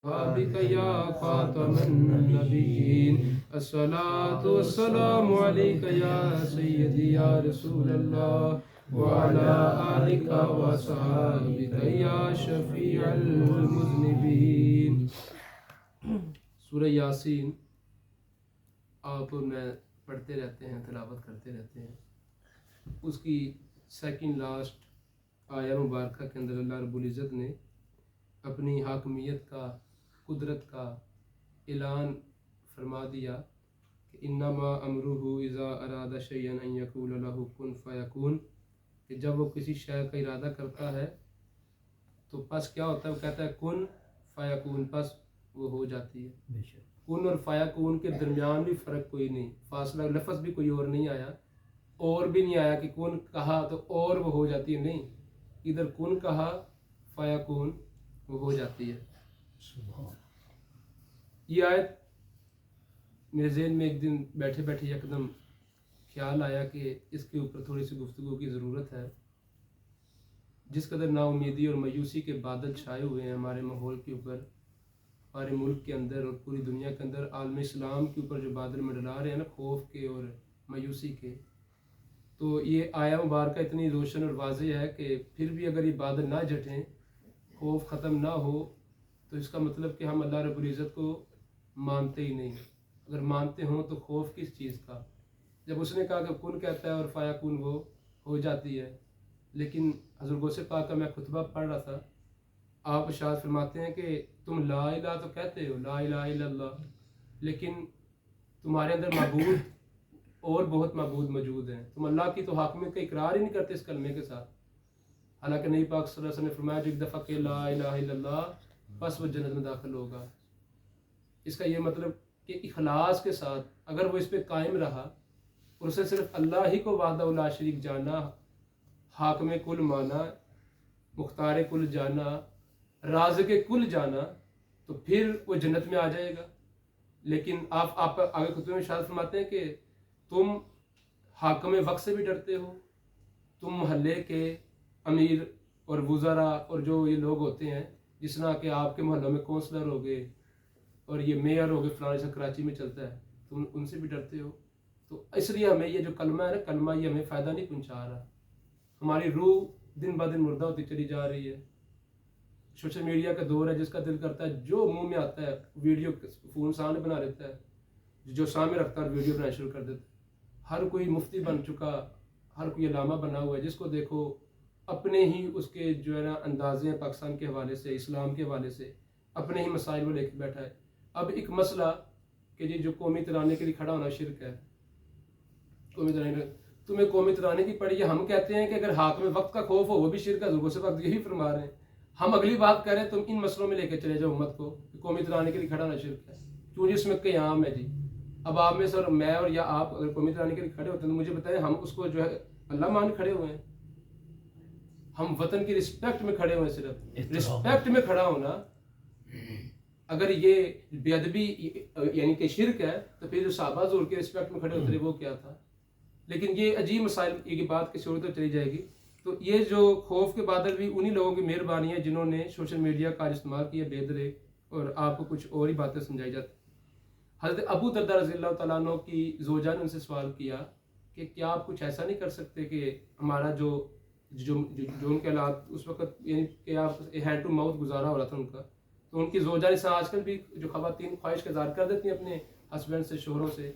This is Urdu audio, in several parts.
بك يا خاتم النبيين الصلاة والسلام عليك يا سيدي يا رسول الله وعلى آلك وصحابك يا شفيع المذنبين. سورہ یاسین آپ اور میں پڑھتے رہتے ہیں، تلاوت کرتے رہتے ہیں. اس کی سیکنڈ لاسٹ آیہ مبارکہ کے اندر اللہ رب العزت نے اپنی حاکمیت کا، قدرت کا اعلان فرما دیا کہ انما امرہ اذا اراد شیئا ان یقول لہ کن فیکون، کہ جب وہ کسی شے کا ارادہ کرتا ہے تو پس کیا ہوتا ہے، وہ کہتا ہے کن فیکون، پس وہ ہو جاتی ہے. کن اور فیکون کے درمیان بھی فرق کوئی نہیں، فاصلہ لفظ بھی کوئی اور نہیں آیا، اور بھی نہیں آیا کہ کن کہا تو اور وہ ہو جاتی ہے، نہیں، ادھر کن کہا فیکون وہ ہو جاتی ہے. یہ آیت میرے ذہن میں ایک دن بیٹھے بیٹھے یکدم خیال آیا کہ اس کے اوپر تھوڑی سی گفتگو کی ضرورت ہے. جس قدر نا امیدی اور مایوسی کے بادل چھائے ہوئے ہیں ہمارے ماحول کے اوپر، ہمارے ملک کے اندر اور پوری دنیا کے اندر، عالم اسلام کے اوپر جو بادل منڈلا رہے ہیں نا خوف کے اور مایوسی کے، تو یہ آیہ مبارکہ اتنی روشن اور واضح ہے کہ پھر بھی اگر یہ بادل نہ جھٹیں، خوف ختم نہ ہو، تو اس کا مطلب کہ ہم اللہ رب العزت کو مانتے ہی نہیں. اگر مانتے ہوں تو خوف کس چیز کا؟ جب اس نے کہا کہ کن کہتا ہے اور فیکون وہ ہو جاتی ہے. لیکن حضرت غوث پاک کا میں خطبہ پڑھ رہا تھا، آپ ارشاد فرماتے ہیں کہ تم لا الہ تو کہتے ہو، لا الہ الا اللہ، لیکن تمہارے اندر معبود اور بہت معبود موجود ہیں. تم اللہ کی تو حاکمیت کا اقرار ہی نہیں کرتے اس کلمے کے ساتھ. حالانکہ نبی پاک صلی اللہ علیہ وسلم نے فرمایا جو ایک دفعہ کہ لا الہ الا اللہ، بس وہ جنت میں داخل ہوگا. اس کا یہ مطلب کہ اخلاص کے ساتھ اگر وہ اس پہ قائم رہا اور اسے صرف اللہ ہی کو وحدہ لا شریک جانا، حاکم کل مانا، مختار کل جانا، رازق کل جانا، تو پھر وہ جنت میں آ جائے گا. لیکن آپ آگے خطبے میں ارشاد فرماتے ہیں کہ تم حاکم وقت سے بھی ڈرتے ہو، تم محلے کے امیر اور وزراء اور جو یہ لوگ ہوتے ہیں، جس طرح کہ آپ کے محلوں میں کونسلر ہو گئے اور یہ میئر ہو گئے فلاں جیسا کراچی میں چلتا ہے، تم ان سے بھی ڈرتے ہو. تو اس لیے ہمیں یہ جو کلمہ ہے نا، کلمہ یہ ہمیں فائدہ نہیں پہنچا رہا. ہماری روح دن بہ دن مردہ ہوتی چلی جا رہی ہے. سوشل میڈیا کا دور ہے، جس کا دل کرتا ہے جو منہ میں آتا ہے ویڈیو فون سامنے بنا لیتا ہے، جو سامنے رکھتا ہے ویڈیو بنانا شروع کر دیتا ہے. ہر کوئی مفتی بن چکا، ہر کوئی علامہ بنا ہوا ہے، جس کو دیکھو اپنے ہی اس کے جو ہے نا اندازے ہیں پاکستان کے حوالے سے، اسلام کے حوالے سے اپنے ہی مسائل میں لے کے بیٹھا ہے. اب ایک مسئلہ کہ جی جو قومی ترانے کے لیے کھڑا ہونا شرک ہے، قومی ترانے تمہیں قومی ترانے کی پڑی ہے. ہم کہتے ہیں کہ اگر حاکم وقت کا خوف ہو وہ بھی شرک ہے. حضور سے وقت یہی فرما رہے ہیں. ہم اگلی بات کہہ رہے ہیں تم ان مسئلوں میں لے کے چلے جاؤ امت کو کہ قومی ترانے کے لیے کھڑا ہونا شرک ہے، کیوں جس میں قیام ہے. جی اب آپ میں سر میں اور یا آپ اگر قومی ترانے کے لیے کھڑے ہوتے ہیں تو مجھے بتائیں، ہم اس کو جو ہے اللہ مان کھڑے ہوئے ہیں؟ ہم وطن کی رسپیکٹ میں کھڑے ہوئے ہیں. صرف رسپیکٹ میں کھڑا ہونا، اگر یہ بے ادبی یعنی کہ شرک ہے تو پھر جو صحابہ حضور کے رسپیکٹ میں کھڑے ہوتے وہ کیا تھا؟ لیکن یہ عجیب مسائل، یہ بات کسی اور طرف چلی جائے گی. تو یہ جو خوف کے بادل بھی انہی لوگوں کی مہربانی ہے جنہوں نے سوشل میڈیا کا استعمال کیا بے درے، اور آپ کو کچھ اور ہی باتیں سمجھائی جاتی. حضرت ابو درداء رضی اللہ تعالیٰ عنہ کی زوجہ نے ان سے سوال کیا کہ کیا آپ کچھ ایسا نہیں کر سکتے کہ ہمارا جو ان کے حالات اس وقت، یعنی کہ آپ ہینڈ ٹو ماؤتھ گزارا ہو رہا تھا ان کا. تو ان کی زوجہ نے آج کل بھی جو خواتین خواہش کا اظہار کر دیتی ہیں اپنے ہسبینڈ سے، شوہروں سے،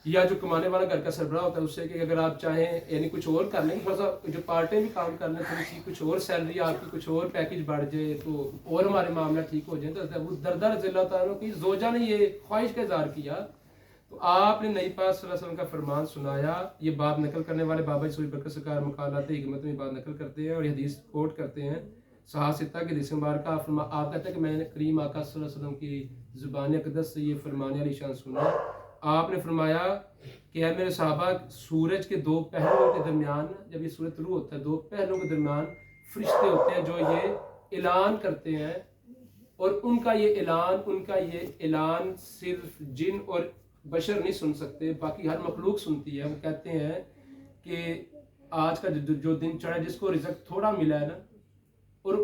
یا جو کمانے والا گھر کا سربراہ ہوتا ہے اس سے، کہ اگر آپ چاہیں یعنی کچھ اور کر لیں، تھوڑا سا جو پارٹ ٹائم بھی کام کر لیں، تھوڑی سی کچھ اور سیلری آپ کی کچھ اور پیکج بڑھ جائے تو اور ہمارے معاملہ ٹھیک ہو جائیں. تو ابو درداء رضی اللہ تعالیٰ کی زوجہ نے یہ خواہش کا اظہار کیا تو آپ نے نبی پاک صلی اللہ علیہ وسلم کا فرمان سنایا. یہ بات نقل کرنے والے بابا جی سوئی برکت سرکار مقالات حکمت میں بات نقل کرتے ہیں اور یہ حدیث کوٹ کرتے ہیں. صحاح ستہ کی حدیث مبارکہ آپ کہتے ہیں کہ میں نے کریم آقا صلی اللہ علیہ وسلم کی زبان اقدس سے یہ فرمان علی شان سنا. آپ نے فرمایا کہ اے میرے صحابہ، سورج کے دو پہلوؤں کے درمیان، جب یہ سورج طلوع ہوتا ہے، دو پہلوؤں کے درمیان فرشتے ہوتے ہیں جو یہ اعلان کرتے ہیں، اور ان کا یہ اعلان صرف جن اور بشر نہیں سن سکتے، باقی ہر مخلوق سنتی ہے. وہ کہتے ہیں کہ آج کا جو دن چڑھا، جس کو رزق تھوڑا ملا ہے نا، اور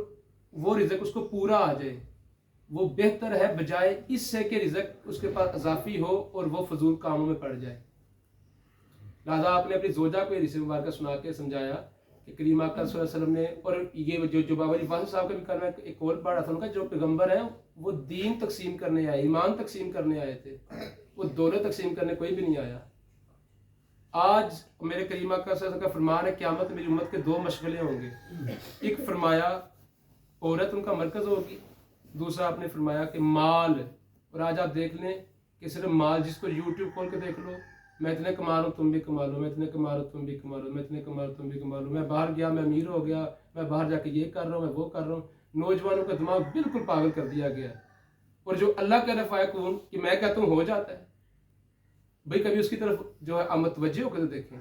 وہ رزق اس کو پورا آ جائے، وہ بہتر ہے بجائے اس سے کہ رزق اس کے پاس اضافی ہو اور وہ فضول کاموں میں پڑ جائے. لہٰذا آپ نے اپنی زوجہ کو یہ حدیث مبارکہ سنا کے سمجھایا کہ کریم آقا صلی اللہ علیہ وسلم نے، اور یہ جو بابا جی واحد صاحب کا بھی کلمہ ایک اور پڑھ رہا تھا، ان کا جو پیغمبر ہیں وہ دین تقسیم کرنے آئے، ایمان تقسیم کرنے آئے تھے، وہ دولت تقسیم کرنے کوئی بھی نہیں آیا. آج میرے کریم آقا صلی اللہ علیہ وسلم کا فرمان ہے قیامت میری امت کے 2 مشغلے ہوں گے. ایک فرمایا عورت ان کا مرکز ہوگی، دوسرا آپ نے فرمایا کہ مال. اور آج آپ دیکھ لیں کہ صرف مال، جس کو یوٹیوب کھول کے دیکھ لو، میں اتنے کما رہا ہوں تم بھی کما لو، میں اتنے کما رہا ہوں تم بھی کما لو، میں اتنے کما رہا ہوں تم بھی کما لو، میں باہر گیا میں امیر ہو گیا، میں باہر جا کے یہ کر رہا ہوں، میں وہ کر رہا ہوں. نوجوانوں کا دماغ بالکل پاگل کر دیا گیا ہے. اور جو اللہ کا نفع کون کہ میں کہتا ہوں ہو جاتا ہے، بھائی کبھی اس کی طرف جو ہے متوجہ ہو کے دیکھیں.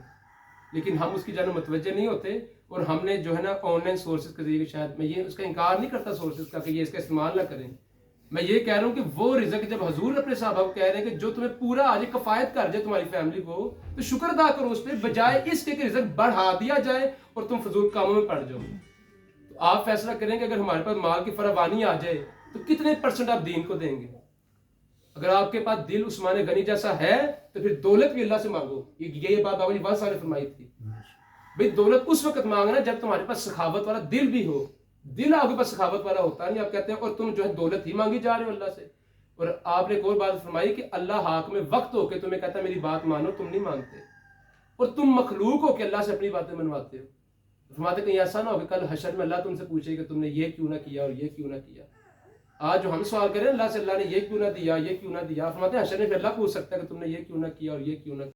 لیکن ہم اس کی جانب متوجہ نہیں ہوتے، اور ہم نے جو ہے نا آن لائن سورسز کے ذریعے، شاید میں یہ اس کا انکار نہیں کرتا سورسز کا کہ یہ اس کا استعمال نہ کریں، میں یہ کہہ رہا ہوں کہ وہ رزق جب حضور اپنے صحابہ کو کہہ رہے ہیں کہ جو تمہیں پورا آج کفایت کر جائے تمہاری فیملی کو، تو شکر ادا کرو اس پہ، بجائے اس کے کہ رزق بڑھا دیا جائے اور تم فضول کاموں میں پڑ جاؤ. تو آپ فیصلہ کریں کہ اگر ہمارے پاس مال کی فراوانی آ جائے تو کتنے % آپ دین کو دیں گے. اگر آپ کے پاس دل عثمان غنی جیسا ہے تو پھر دولت بھی اللہ سے مانگو. یہ بات بابا جی بہت سارے فرمائی تھی. بھئی دولت اس وقت مانگنا جب تمہارے پاس سخاوت والا دل بھی ہو. دل آپ کے پاس سخاوت والا ہوتا نہیں، آپ کہتے ہیں اور تم جو ہے دولت ہی مانگی جا رہے ہو اللہ سے. اور آپ نے ایک اور بات فرمائی کہ اللہ حاکم وقت ہو کے تمہیں کہتا ہے میری بات مانو، تم نہیں مانتے، اور تم مخلوق ہو کے اللہ سے اپنی باتیں منواتے ہو. فرماتے کہیں ایسا نہ ہو کہ کل حشر میں اللہ تم سے پوچھے کہ تم نے یہ کیوں نہ کیا اور یہ کیوں نہ کیا. آج جو ہم سوال کریں اللہ سے، اللہ نے یہ کیوں نہ دیا، یہ کیوں نہ دیا، فرماتے ہیں حشر میں پھر اللہ پوچھ سکتا ہے کہ تم نے یہ کیوں نہ کیا اور یہ کیوں نہ کیا.